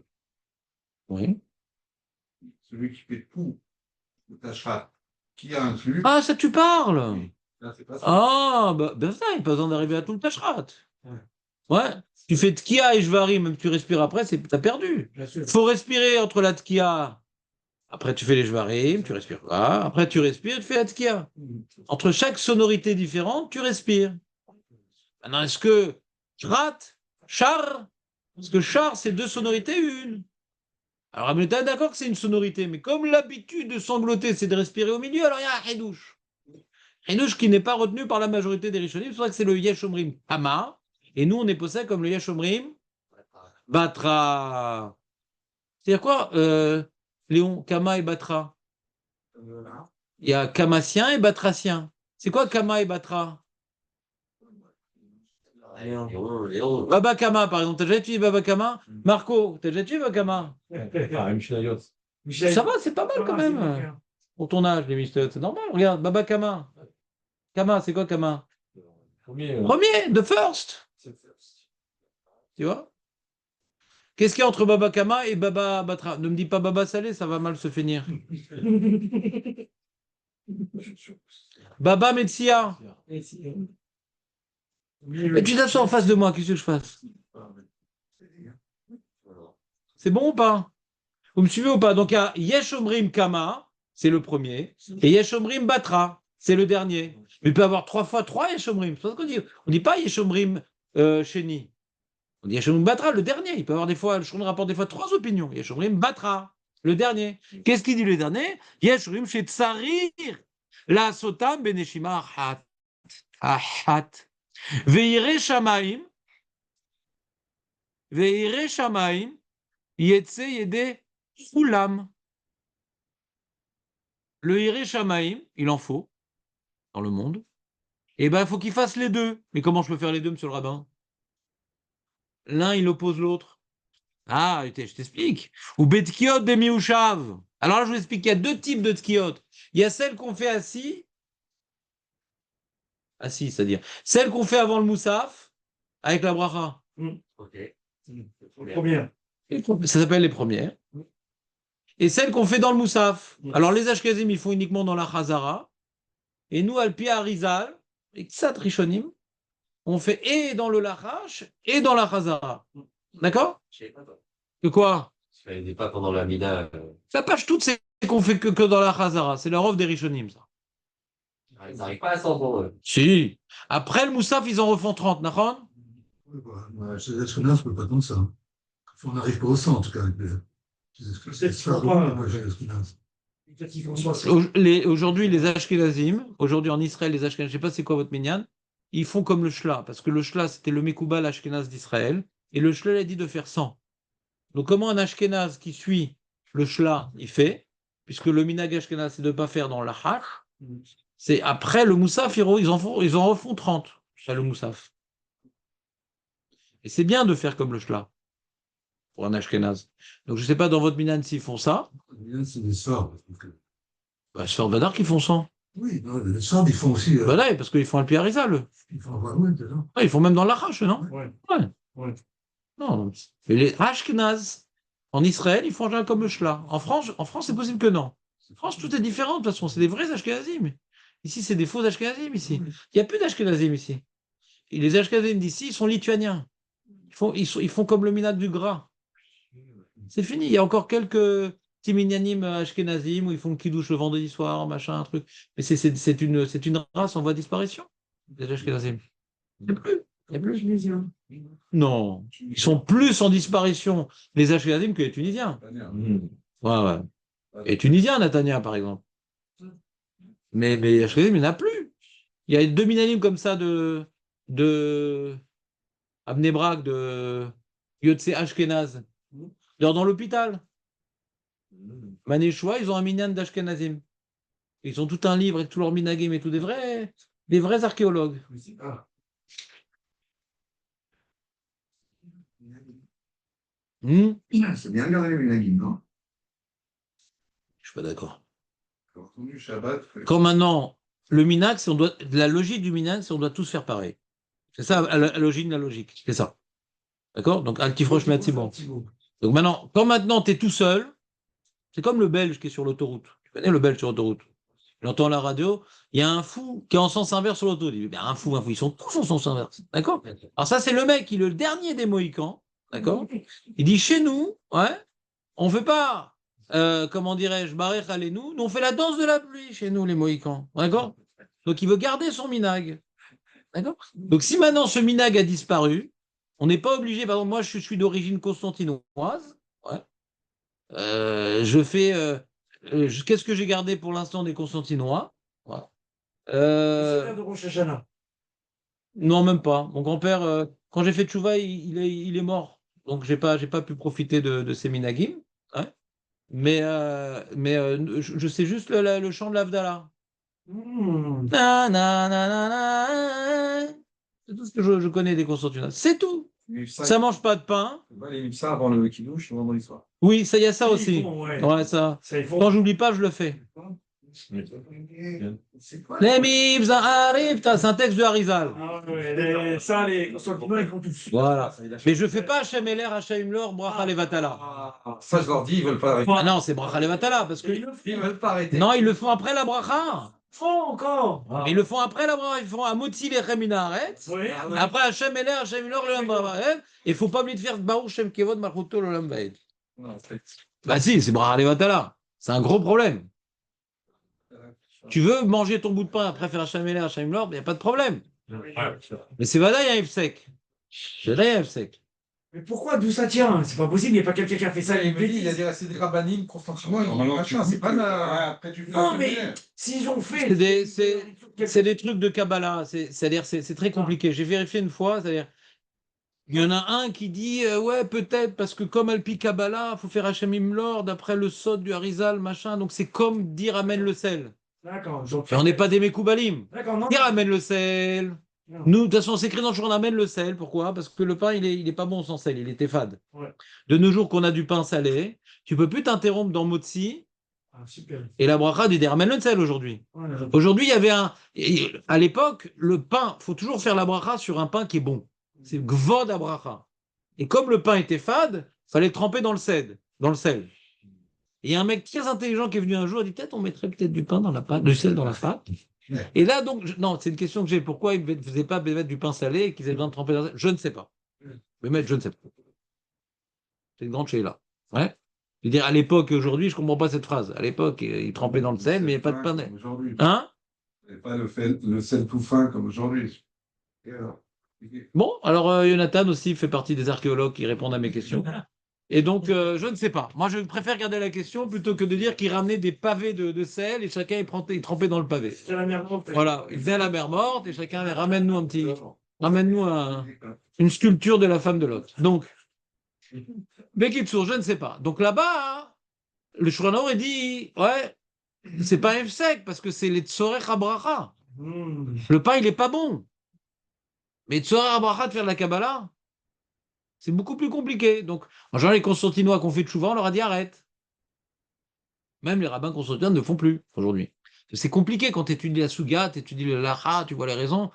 Oui. Celui qui fait tout, le tachra, qui a inclus. Ah, ça, tu parles. Oui. Là, c'est pas ça. Ah, ben ça, il n'y a pas besoin d'arriver à tout le tashrat. Ouais. Tu fais tkia et jvari, même tu respires après, t'as perdu. Bien sûr. Faut respirer entre la tkia. Après, tu fais les jvarim, tu respires pas. Après, tu respires, tu fais la tkia. Entre chaque sonorité différente, tu respires. Maintenant, est-ce que shrat, char, parce que char, c'est deux sonorités, une. Alors, Rabbeinu est d'accord que c'est une sonorité, mais comme l'habitude de sangloter, c'est de respirer au milieu, alors il y a un hedouche. Hedouche qui n'est pas retenu par la majorité des Rishonim, c'est pour ça que c'est le Yesh Omrim Hama, et nous, on est posé comme le Yesh Omrim Batra. C'est-à-dire quoi, Léon, Kama et Batra? Il y a Kamassien et Batracien. C'est quoi Kama et Batra? Léon. Baba Kama, par exemple. T'as déjà étudié Baba Kama? Marco, t'as déjà étudié Baba Kama? Michel. Ça va, c'est pas mal quand c'est même. bien. Pour ton âge, les Michel, c'est normal. Regarde, Baba Kama. Kama, c'est quoi Kama? Premier, the first. Tu vois? Qu'est-ce qu'il y a entre Baba Kama et Baba Batra? Ne me dis pas Baba Salé, ça va mal se finir. Baba Metsia. Et tu t'assois en face de moi, qu'est-ce que je fasse? C'est bon ou pas? Vous me suivez ou pas? Donc il y a Yesh Omrim Kama, c'est le premier, et Yesh Omrim Batra, c'est le dernier. Mais il peut y avoir 3 fois 3 Yesh Omrim. C'est ce qu'on dit. On ne dit pas Yesh Omrim Sheni. On dit Yesh Omrim Batra, le dernier. Il peut y avoir des fois, le Shulchan rapporte des fois 3 opinions. Yesh Omrim Batra, le dernier. Qu'est-ce qu'il dit le dernier? Yesh Omrim Shetzarir, la Sotam Beneshima Ahat. Ahat. Veire Shamaim, Veire Shamaim, Yetse Yede Ulam. Le Hiré Shamaim, il en faut dans le monde. Et ben, il faut qu'il fasse les deux. Mais comment je peux faire les deux, monsieur le rabbin? L'un, il oppose l'autre. Ah, je t'explique. Ou betkiot de miushav. Alors là, je vous explique qu'il y a 2 types de tkiot. Il y a celle qu'on fait assis. Assis, c'est-à-dire. Celle qu'on fait avant le moussaf, avec la bracha. Ok. Première. Ça s'appelle les premières. Et celle qu'on fait dans le moussaf. Alors les Ashkezim, ils font uniquement dans la chazara. Et nous, Alpi Arizal, et Ksat Rishonim, on fait et dans le lachash et dans la chazara. D'accord? Je savais pas, toi. Que quoi? Je savais pas pendant la Mida. La page toute, c'est qu'on fait que dans la chazara. C'est la rove des Rishonim, ça. Ils n'arrivent pas à s'entendre. Si. Après le moussaf, ils en refont 30, d'accord? Oui, bah, chez les Ashkenazes, on ne peut pas comme ça. On n'arrive pas au sang, en tout cas. Avec C'est ce qu'on voit. moi, chez les Ashkenazes. Peut-être qu'ils font ça. Aujourd'hui, les Ashkenazim, aujourd'hui en Israël, les Ashkenazim, je ne sais pas c'est quoi votre minyan, ils font comme le shla, parce que le shla, c'était le Mekouba, l'Ashkenaz d'Israël, et le shla, il a dit de faire 100. Donc, comment un Ashkenaz qui suit le shla, il fait, puisque le minag Ashkenaz, c'est de ne pas faire dans la hach, c'est après le moussaf, ils en refont 30, ça le moussaf. Et c'est bien de faire comme le shla, pour un Ashkenaz. Donc, je ne sais pas dans votre minyan s'ils font ça, C'est des sorts. bah, c'est Badar qui font 100. Oui, non, les sorts, ils font aussi. Bah là, parce qu'ils font un piarizal, eux. Ils font avoir, oui, c'est ça. Ah, ils font même dans l'arrache, non? Ouais. Ouais. Ouais. Non. Et les Ashkenaz, en Israël, ils font genre comme le Shla. En France, c'est possible que non. En France, tout est différent, de toute façon. C'est des vrais Ashkenazim. Ici, c'est des faux Ashkenazim, ici. Il n'y a plus d'Ashkenazim, ici. Et les Ashkenazim d'ici, ils sont lituaniens. Ils font comme le minag du gras. C'est fini. Il y a encore quelques petits minyanim Ashkenazim où ils font le kidouche le vendredi soir, machin, un truc. Mais c'est une race en voie de disparition, les Ashkenazim. Il n'y a plus. Il y a plus. Non, ils sont plus en disparition, les Ashkenazim, que les Tunisiens. Ouais. Et Tunisiens, Natania, par exemple. Mais les Ashkenazim, il n'y en a plus. Il y a 2 minyanim comme ça de Abnebrak, de Yotse Ashkenaz. Dans l'hôpital. Manéchoua, ils ont un minyan d'Ashkenazim. Ils ont tout un livre avec tous leurs minagim et tout, des vrais archéologues. Ah. C'est bien gardé les minagim, non? Je suis pas d'accord. Quand on dit Shabbat, Quand maintenant, le minag, c'est la logique du minag, c'est on doit tous faire pareil. C'est ça, la logique de la logique. C'est ça. D'accord? Donc, altifroche bon. Donc maintenant, tu es tout seul, c'est comme le Belge qui est sur l'autoroute. Tu connais le Belge sur l'autoroute? Il entend la radio, il y a un fou qui est en sens inverse sur l'autoroute. Il dit, ben, un fou, ils sont tous en sens inverse. D'accord? Alors ça, c'est le mec, il est le dernier des Mohicans. D'accord? Il dit, chez nous, ouais, on ne fait pas, comment dirais-je, Barech nous on fait la danse de la pluie chez nous, les Mohicans. D'accord? Donc il veut garder son minag. D'accord? Donc si maintenant ce minag a disparu, on n'est pas obligé, par exemple, moi je suis d'origine constantinoise, ouais. Je fais, qu'est-ce que j'ai gardé pour l'instant des Constantinois? Voilà. C'est de Rosh Hashanah. Non, même pas. Mon grand-père, quand j'ai fait Tchouva, il est mort. Donc, j'ai pas pu profiter de ces minagim. Hein. Mais je sais juste le chant de l'Avdallah. Na, na, na, na, na. C'est tout ce que je connais des Constantinois. C'est tout. Ça mange pas de pain. Les Lipsa avant le Kiddush, le vendredi soir. Oui, ça y a ça aussi. Ouais. Ouais, ça. Ça, Quand j'oublie pas, je le fais. C'est quoi Les mibs arrivent, c'est un texte de Harizal. Ah ouais, ça, les Constantinois, ils font tous. Voilà. Mais je fais pas Hachem Eler, Hachem Lor, Bracha Levatala. Ça, je leur dis, ils veulent pas arrêter. Ah non, c'est Bracha Levatala parce que. Ils veulent pas arrêter. Non, ils le font après la Bracha. Font encore. Mais ils le font après la Bracha. Ils font à Motzi les Reminaret. Oui. Après Hachem Eler, Hachem Lor, le Lambaed. Et il faut pas oublier de faire Baruch Shem Kevod Malchuto le Lambaed. Bah si, c'est Bracha Levatala. C'est un gros problème. Tu veux manger ton bout de pain après faire Hachem Eler, Hachem Lor, il n'y a pas de problème. Mais c'est Vadaï un Efsek. C'est Vadaï un Efsek. Mais pourquoi, d'où ça tient? C'est pas possible, il n'y a pas quelqu'un qui a fait ça. Il me dit, il a dit, c'est des rabbinim, Constantinois, ils ont machin, c'est pas après tu fais Non, mais s'ils ont fait. C'est des trucs de Kabbalah. C'est-à-dire, c'est très compliqué. J'ai vérifié une fois, c'est-à-dire, il y en a un qui dit, ouais, peut-être, parce que comme Alpi Kabbalah, il faut faire Hachem Lor d'après le Sod du Harizal, machin. Donc c'est comme dire amène le sel. D'accord. Mais on n'est pas des Mekoubalim. D'accord, non. Dire amène le sel. Non. Nous, de toute façon, c'est écrit dans le jour, on amène le sel. Pourquoi? Parce que le pain, il est pas bon sans sel, il était fade. Ouais. De nos jours qu'on a du pain salé, tu peux plus t'interrompre dans Motzi Ah, super. et la bracha du dire amène le sel aujourd'hui. Ouais, Aujourd'hui, il y avait à l'époque, le pain, faut toujours faire la bracha sur un pain qui est bon. C'est gvod à bracha. Et comme le pain était fade, fallait le tremper dans le sel. Et il y a un mec très intelligent qui est venu un jour et dit peut-être on mettrait peut-être du pain dans la pâte, du sel dans la pâte. Et là, donc, non, c'est une question que j'ai. Pourquoi ils ne faisaient pas mettre du pain salé et qu'ils avaient besoin de tremper dans le sel? Je ne sais pas. Mais je ne sais pas. C'est une grande chez là. Ouais. Je veux dire, à l'époque et aujourd'hui, je ne comprends pas cette phrase. À l'époque, ils trempaient dans le sel, mais il n'y avait pas de pain. Aujourd'hui. Hein? Et pas le sel tout fin comme aujourd'hui. Bon, alors Jonathan aussi fait partie des archéologues qui répondent à mes questions. Et donc, je ne sais pas. Moi, je préfère garder la question plutôt que de dire qu'il ramenait des pavés de sel et chacun il trempait dans le pavé. C'est la mer morte. Voilà, il faisait à la mer morte et chacun ramène-nous une sculpture de la femme de Lot. Donc, Bekitsour, je ne sais pas. Donc là-bas, le Shouchan est dit, ouais, c'est pas un sec parce que c'est les Tsorech Abracha. Le pain, il n'est pas bon. Mais Tsorech Abracha de faire de la Kabbalah, c'est beaucoup plus compliqué. Donc, en général, les Constantinois qui ont fait Tchouva, on leur a dit arrête. Même les rabbins constantinois ne le font plus aujourd'hui. C'est compliqué quand tu étudies la Suga, tu étudies le Lacha, tu vois les raisons.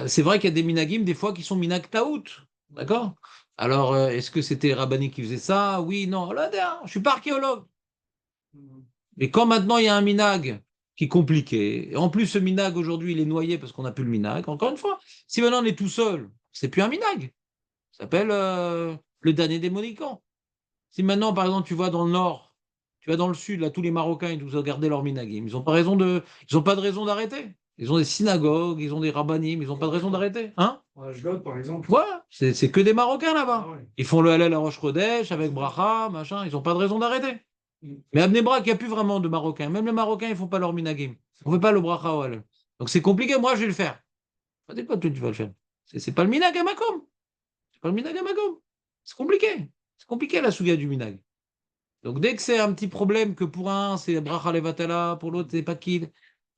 C'est vrai qu'il y a des minagim, des fois, qui sont minag taout. D'accord? Alors, est-ce que c'était les rabbiniques qui faisaient ça? Oui, non. Là, je ne suis pas archéologue. Mais quand maintenant il y a un minag qui est compliqué, et en plus ce minag aujourd'hui il est noyé parce qu'on n'a plus le minag, encore une fois, si maintenant on est tout seul, c'est plus un minag. Ça s'appelle le dernier des Mohicans. Si maintenant, par exemple, tu vas dans le nord, tu vas dans le sud, là, tous les Marocains, ils doivent garder leur minagim. Ils n'ont pas de raison d'arrêter. Ils ont des synagogues, ils ont des rabbanim, ils n'ont pas de raison d'arrêter. Hein? Ashdod, par exemple. Ouais, c'est que des Marocains là-bas. Ah ouais. Ils font le Hallel à Rosh Chodesh avec Bracha, machin, ils n'ont pas de raison d'arrêter. Mais à Bnei Brak, il n'y a plus vraiment de Marocains. Même les Marocains, ils ne font pas leur minagim. On ne fait pas le Bracha au Hallel. Donc c'est compliqué, moi je vais le faire. Pas dit quoi, tu vas le faire. C'est pas le minag à Makom. C'est pas le minag à Makom. C'est compliqué. C'est compliqué la souga du minag. Donc dès que c'est un petit problème que pour un, c'est Bracha Levatala, pour l'autre, c'est Pakid,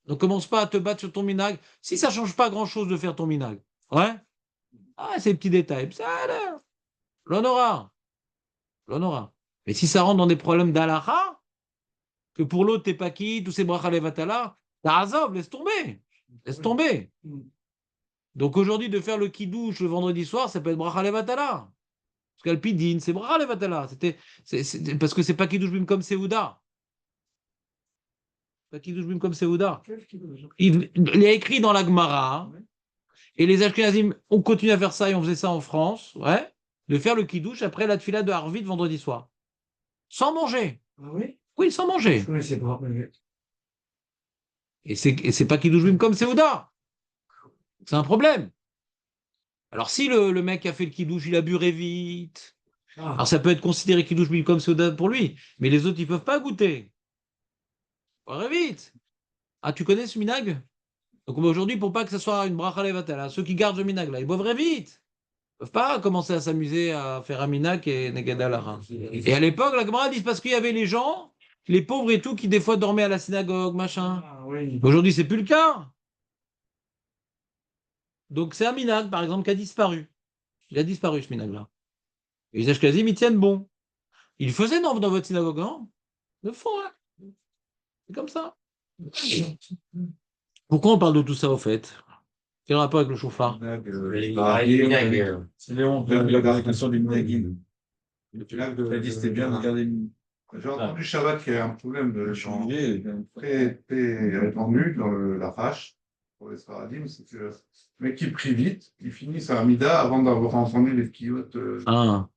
ne commence pas à te battre sur ton minag. Si ça ne change pas grand-chose de faire ton minag. Ouais. Ah, ces petits détails. Ça, là. L'honora. Mais si ça rentre dans des problèmes d'alaha, que pour l'autre, t'es Pakid, tous ces Bracha Levatala, t'as Azov, laisse tomber. Laisse tomber. Donc aujourd'hui, de faire le kidouche le vendredi soir, ça peut être bracha levatala. Parce qu'Alpidine, c'est bracha levatala. Parce que c'est pas kidouche bim comme Seouda. Pas kidouche bim comme Seouda. Il est écrit dans la Gemara, et les Ashkenazim ont continué à faire ça, et on faisait ça en France, ouais, de faire le kidouche après la tefila de Harvit vendredi soir. Sans manger. Ah oui? Oui, sans manger. Je connaissais pas. Et c'est pas kidouche bim comme Seouda. C'est un problème. Alors si le mec a fait le kidouche, il a bu vite. Ah, Alors ça peut être considéré kidouche bim comme Seouda pour lui, mais les autres, ils peuvent pas goûter. Boire vite. Ah, tu connais ce minag? Donc aujourd'hui, pour pas que ce soit une bracha levatala, ceux qui gardent ce minag là, ils boivent vite. Ils peuvent pas commencer à s'amuser à faire un minag et negadala. Et à l'époque, la Gemara dit parce qu'il y avait les gens, les pauvres et tout, qui des fois dormaient à la synagogue, machin. ah, oui. Aujourd'hui, c'est plus le cas. Donc c'est un minag, par exemple, qui a disparu. Il a disparu ce minag là. Et les Ashkenazim, ils tiennent bon. Ils le faisaient dans votre synagogue, non? Ils le font, hein. C'est comme ça. Pourquoi on parle de tout ça au fait? Quel rapport avec le chauffard? C'est Léon, la question du Minagin. Le Minag de la dit c'était bien de regarder. J'ai entendu Shabbat qu'il y a un problème de changer très répandu dans la fâche pour les Sfaradim, c'est que le mec qui prie vite, il finit sa Amida avant d'avoir entendu les quillottes. Ah,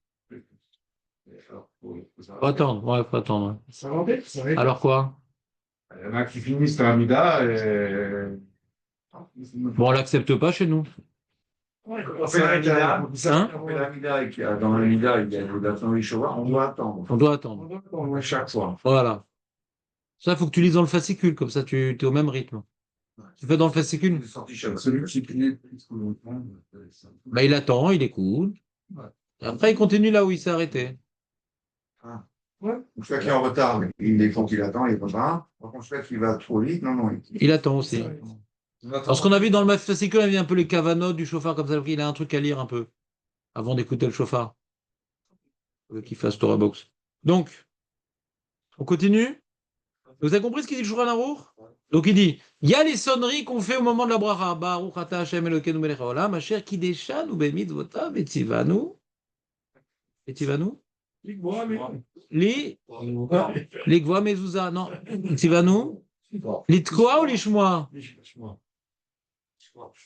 Alors, faut attendre, ouais, faut attendre. Ça va bien, ça va bien. Alors quoi? il y en a qui finissent la Amida et. Bon, on l'accepte pas chez nous. Ouais, On fait la Amida. Hein? On fait la Amida et dans la Amida, il y a la Torah, on doit attendre. On doit attendre. On va chaque fois. Voilà. Ça, il faut que tu lises dans le fascicule, comme ça tu es au même rythme. Tu fais dans le fascicule? Celui qui prie plus longtemps. Bah, il attend, il écoute. Et après, il continue là où il s'est arrêté. Celui qui est en retard, il est quand il attend, il est pas. Par contre, celui qui va trop vite, non. Il attend aussi. Alors, ce qu'on a vu dans le fascicule, on a vu un peu les cavanotes du chauffard, comme ça, il a un truc à lire un peu, avant d'écouter le chauffard. Qu'il fasse Torah Box. Donc, on continue. Vous avez compris ce qu'il dit le Shulchan Aruch? Donc il dit, il y a les sonneries qu'on fait au moment de la bracha. Baruch ata Hashem Elokeinu melech haolam, asher kideshanu bemitzvotav etzivanu. Etzivanu? Li gvoa mezuzah. Non. Etzivanu? Litkoa ou lishmoa?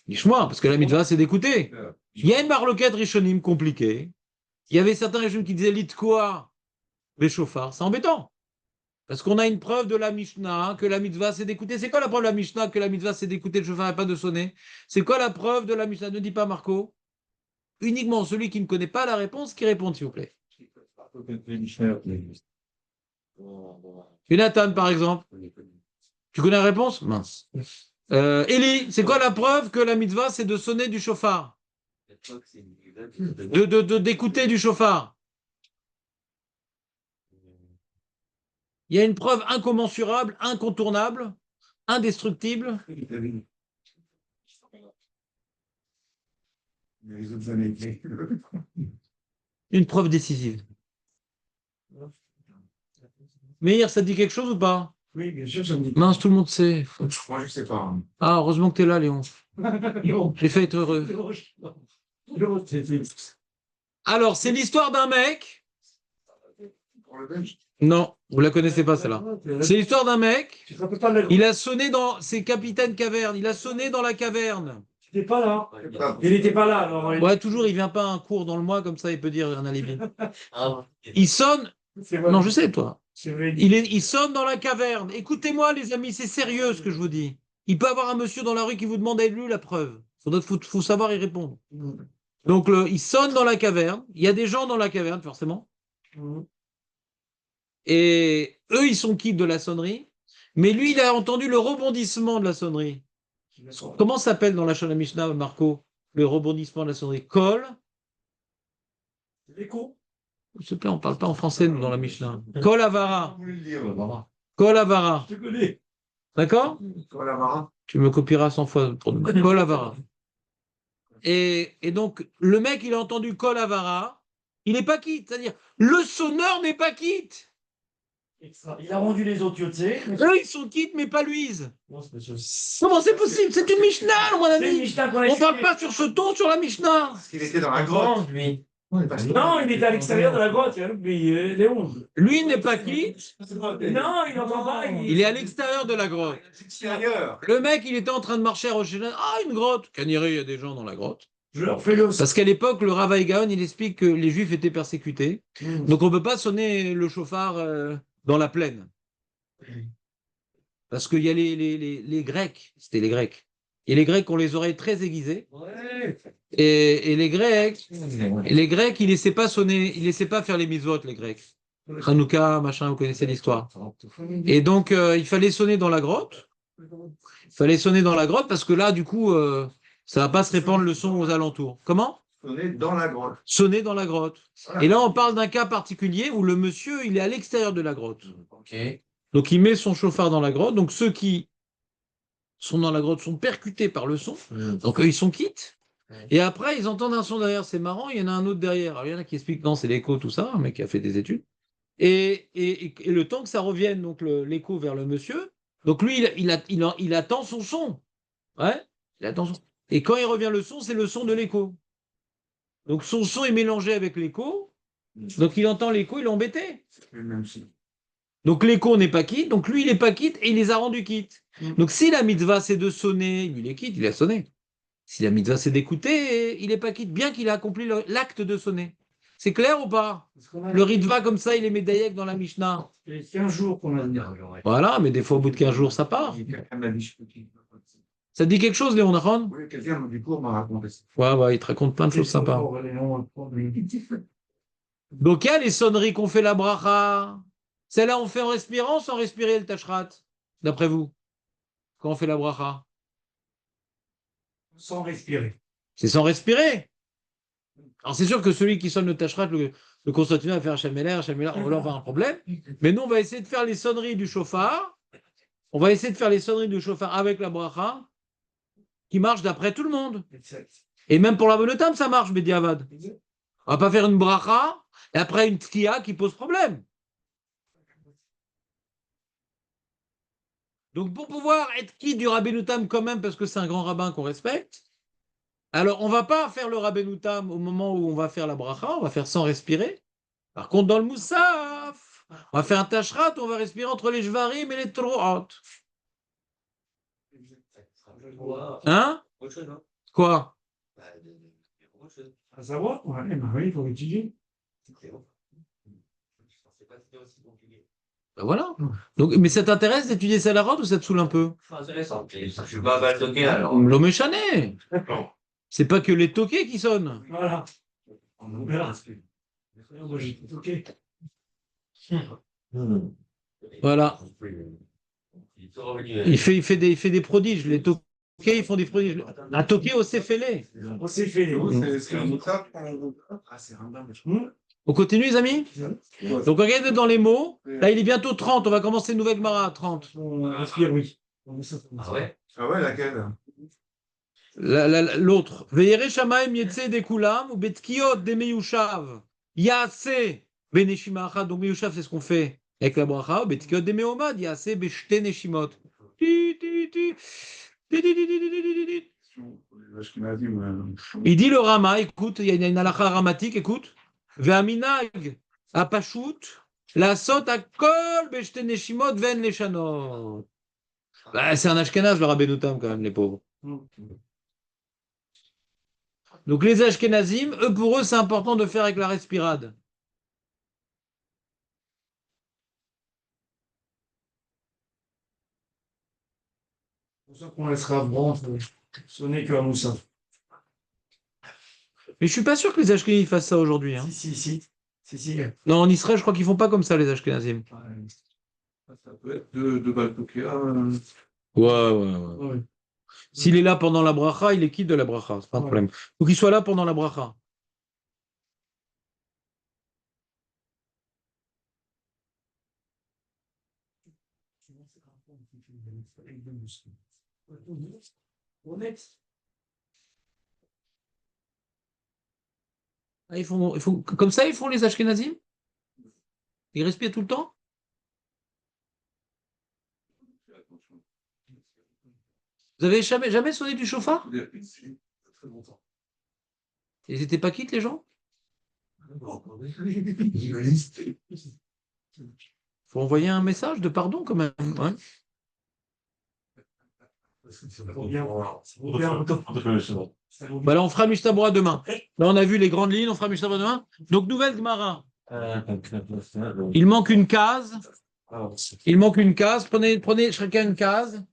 Lishmoa, parce que la mitzvah, c'est d'écouter. Il y a une marloquette rishonim compliquée. Il y avait certains rishonim qui disaient litkoa beshofar. C'est embêtant. Parce qu'on a une preuve de la Mishnah que la mitzvah c'est d'écouter. C'est quoi la preuve de la Mishnah que la mitzvah c'est d'écouter le chauffard et pas de sonner? C'est quoi la preuve de la Mishnah? Ne dis pas Marco. Uniquement celui qui ne connaît pas la réponse qui répond, s'il vous plaît. Jonathan, par exemple. Tu connais la réponse? Mince. Eli, c'est quoi la preuve que la mitzvah c'est de sonner du chauffard? D'écouter du chauffard. Il y a une preuve incommensurable, incontournable, indestructible. Une preuve décisive. Meir, ça te dit quelque chose ou pas? Oui, bien sûr, ça me dit. Mince, tout le monde sait. Moi, je sais pas. Ah, heureusement que tu es là, Léon. J'ai fait être heureux. Alors, c'est l'histoire d'un mec. Pour le Belge. Non, vous la connaissez pas, celle-là. C'est l'histoire d'un mec. Tu te rappelles pas de la. Il a sonné dans. C'est Capitaine Caverne. Il a sonné dans la caverne. Tu n'étais pas là. Il n'était pas là. Alors, Ouais, toujours, il vient pas à un cours dans le mois, comme ça, il peut dire un alibi. Il sonne. C'est vrai. Non, je sais, toi. C'est vrai. Il sonne dans la caverne. Écoutez-moi, les amis, c'est sérieux ce que je vous dis. Il peut y avoir un monsieur dans la rue qui vous demande avez-vous la preuve. Faut savoir y répondre. Donc, il sonne dans la caverne. Il y a des gens dans la caverne, forcément. Et eux, ils sont quittes de la sonnerie. Mais lui, il a entendu le rebondissement de la sonnerie. Comment s'appelle dans la Shana Mishnah, Marco, le rebondissement de la sonnerie? Kol. L'écho. S'il te plaît, on ne parle pas en français, nous, dans la Mishnah. Kol Avara. Vous voulez le dire, Kol Avara. Je te connais. D'accord? Voilà, Tu me copieras 100 fois pour demain. Kol Avara. Et donc, le mec, il a entendu Kol Avara. Il n'est pas quitte. C'est-à-dire, le sonneur n'est pas quitte. Il a rendu les autres yotzé. Eux, ils sont quittes, mais pas Louise. Bon, c'est monsieur. Comment c'est possible? C'est une Mishnah, mon C'est une ami. Mishnah qu'on a On ne parle étudiée. pas sur ce ton sur la Mishnah. Parce qu'il était dans la grotte. lui. Non, il était à l'extérieur de la grotte. Léon. Lui n'est pas quitte, Non, il n'entend pas. il est à l'extérieur de la grotte. Extérieur. Le mec, il était en train de marcher à Rosh Hashanah. Ah, une grotte. Caniré, il y a des gens dans la grotte. Je leur fais le. Parce qu'à l'époque, le Rav Gaon, il explique que les Juifs étaient persécutés. Donc on ne peut pas sonner le chauffard dans la plaine. Parce qu'il y a les Grecs, c'était les Grecs. Et les Grecs ont les oreilles très aiguisées. Ouais. Et les Grecs, ils laissaient pas sonner, ils laissaient pas faire les mitzvot, les Grecs. Hanouka, machin, vous connaissez l'histoire. Et donc, il fallait sonner dans la grotte. Il fallait sonner dans la grotte parce que là, du coup, ça va pas se répandre le son aux alentours. Comment? On est dans la grotte. Sonner dans la grotte. Et là, on parle d'un cas particulier où le monsieur, il est à l'extérieur de la grotte. Ok. Donc, il met son chauffard dans la grotte. Donc, ceux qui sont dans la grotte sont percutés par le son. Donc, eux, ils sont quittes. Et après, ils entendent un son derrière. C'est marrant, il y en a un autre derrière. Alors, il y en a qui expliquent, non, c'est l'écho, tout ça, un mec qui a fait des études. Et le temps que ça revienne, donc l'écho vers le monsieur, donc lui, il attend son son. Ouais, il attend son... Et quand il revient le son, c'est le son de l'écho. Donc son son est mélangé avec l'écho. Donc il entend l'écho, il est embêté. Donc l'écho n'est pas quitte, donc lui, il n'est pas quitte et il les a rendus quittes. Donc si la mitzvah, c'est de sonner, lui, il est quitte, il a sonné. Si la mitzvah, c'est d'écouter, il n'est pas quitte, bien qu'il a accompli l'acte de sonner. C'est clair ou pas? Le ritva, comme ça, il est médaillé dans la Mishnah. Il y a 15 jours qu'on a dit. Voilà, mais des fois, au bout de 15 jours, ça part. Quelqu'un m'a dit, je peux dire. Ça te dit quelque chose, Léon Nachon? Oui, quelqu'un du cours m'a raconté ça. Ouais, il te raconte plein de choses sympas. Donc, il y a les sonneries qu'on fait la bracha. Celle-là, on fait en respirant, sans respirer le tashrat, d'après vous, quand on fait la bracha. Sans respirer. C'est sans respirer. Alors, c'est sûr que celui qui sonne le tashrat, le continuer à faire Hachameler, on va avoir un problème. Mais nous, on va essayer de faire les sonneries du chauffard. On va essayer de faire les sonneries du chauffard avec la bracha, qui marche d'après tout le monde. Et même pour la bonne table, ça marche, Bediavad. On va pas faire une bracha et après une tkia qui pose problème. Donc pour pouvoir être qui du Rabbeinu Tam quand même, parce que c'est un grand rabbin qu'on respecte, alors on va pas faire le Rabbeinu Tam au moment où on va faire la bracha, on va faire sans respirer. Par contre, dans le Moussaf, on va faire un tashrat, on va respirer entre les jvarim et les troot. Hein? Autre chose, hein. Quoi? Autre chose. À savoir, ouais, bah oui, il faut étudier. C'est bon. Je pensais pas que c'était aussi compliqué. Ben voilà. Donc, mais ça t'intéresse d'étudier ça à la route ou ça te saoule un peu? C'est intéressant. Je suis pas mal toqué alors. L'homme est chané. Non. C'est pas que les toqués qui sonnent. Voilà. On verra. Moi, j'ai tout ok. Voilà. Il est tout revenu. Il fait des prodiges. Les toqués, ils font des prodiges. Un toqué au céphélé. On s'est fait les C'est un moutarde. Ah, c'est un bain. On continue, les amis? Donc, regardez dans les mots. Là, il est bientôt 30. On va commencer une nouvelle Gemara à 30. On respire, oui. Ah ouais? Ah ouais, laquelle? L'autre. Veyere shamaim yetse de kulam ou betkiot de meyushav. Yaase beneshima achad. Donc, meyushav, c'est ce qu'on fait avec la bracha. Betkiot de meomad. Yaase beshte neshimot. Ti, ti, ti. Ti, ti, ti, ti, ti, ti, ti. Il dit le Rama, écoute, il y a une halakha ramatique, écoute. Ve'aminag apashut la sot akol beshte neshimot ven leshanot. Bah, c'est un ashkenaz, le Rabbeinu Tam, quand même, les pauvres. Donc les ashkenazim, eux, pour eux, c'est important de faire avec la respirade. C'est pour ça qu'on laissera Brandt sonner que à Moussa. Mais je suis pas sûr que les ashkenazim fassent ça aujourd'hui. Hein. Si. Non, en Israël, je crois qu'ils font pas comme ça, les ashkenazim. Ça peut être de Baltokia. Ouais. S'il est là pendant la bracha, il est quitte de la bracha, c'est pas un problème. Faut qu'il soit là pendant la bracha. Ah, ils font, comme ça, ils font les ashkenazim? Ils respirent tout le temps? Vous avez jamais sonné du chauffard? Très longtemps. Ils étaient pas quittes, les gens? Faut envoyer un message de pardon, quand même. Ouais. Bah là, on fera Mustabra demain. Là, on a vu les grandes lignes, on fera Mustabra demain. Donc, nouvelle Gemara. Il manque une case. Il manque une case. Prenez chacun une case.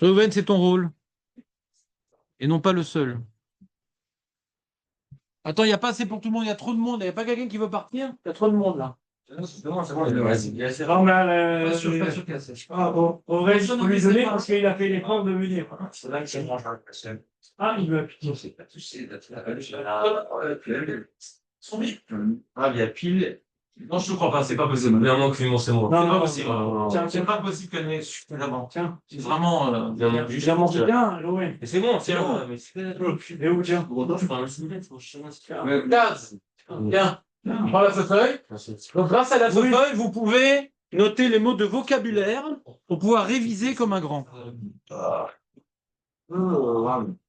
Reuven, c'est ton rôle. Et non pas le seul. Attends, il n'y a pas assez pour tout le monde. Il y a trop de monde. Il n'y a pas quelqu'un qui veut partir? Il y a trop de monde là. Non, mais au vrai, il faut lui donner parce qu'il a fait l'effort de venir. Ah, il veut appuyer. Ah, il y a pile. Non, je ne crois pas, c'est pas possible. Mais un manque, c'est moi. Non, C'est pas non, possible. tiens, C'est pas possible qu'elle n'ait suffisamment. Tiens, C'est vraiment. j'ai mangé bien, Joël. Mais c'est bon, c'est Tiens. bon. Mais c'est. Et où, tiens? Case. Bien. Prends la feuille. Donc, grâce à la Oui. feuille, vous pouvez noter les mots de vocabulaire pour pouvoir réviser comme un grand.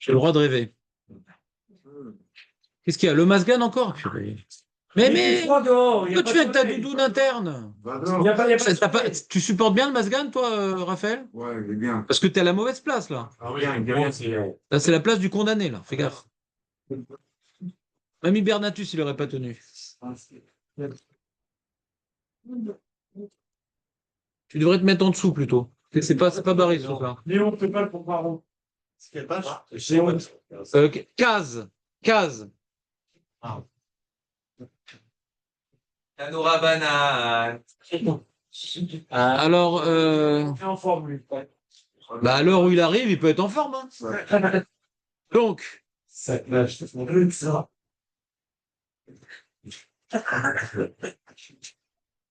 J'ai le droit de rêver. Qu'est-ce qu'il y a? Le Masgan encore? Mais froid dehors. que tu fais avec ta doudoune interne? Il y a pas de soleil. Tu supportes bien le Masgan, toi, Raphaël? Ouais, il est bien. Parce que tu es à la mauvaise place, là. Ah oui, bien, c'est. Là, c'est la place du condamné, là. Fais gaffe. Mamie Bernatus, il n'aurait pas tenu. Tu devrais te mettre en dessous, plutôt. C'est pas barré, ce truc-là. Léon, fais pas le comparo. C'est quelle page? Léon. Case. Case. Tanora banane. Alors, Fais en forme, lui. bah, à l'heure où il arrive, il peut être en forme. Hein. Donc, Ça clash.